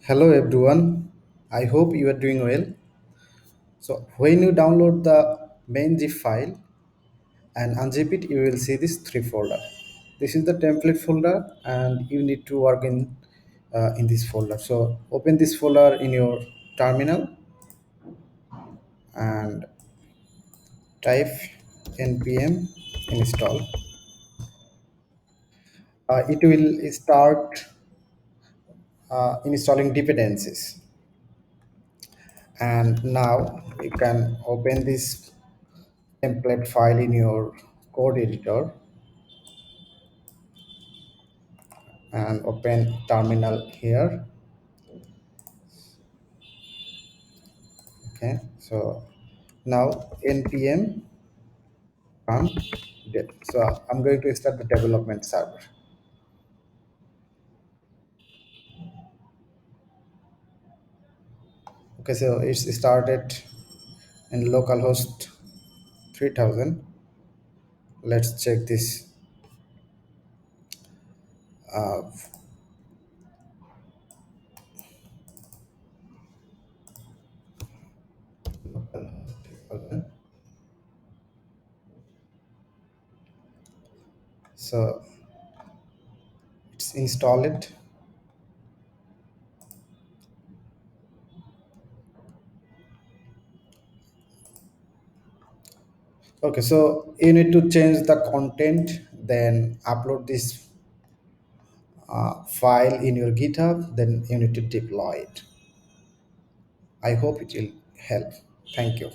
Hello everyone. I hope you are doing well. So when you download the main zip file and unzip it, you will see this three folder. This is the template folder, and you need to work in this folder. So open this folder in your terminal and type npm install. It will start installing dependencies, and now you can open this template file in your code editor and open terminal here. Okay, so now npm run did. So I'm going to start the development server. Okay, so it's started in localhost 3000. Let's check this. uh, so it's install it. Okay, so you need to change the content, then upload this file in your github, then you need to deploy it. I hope it will help. Thank you.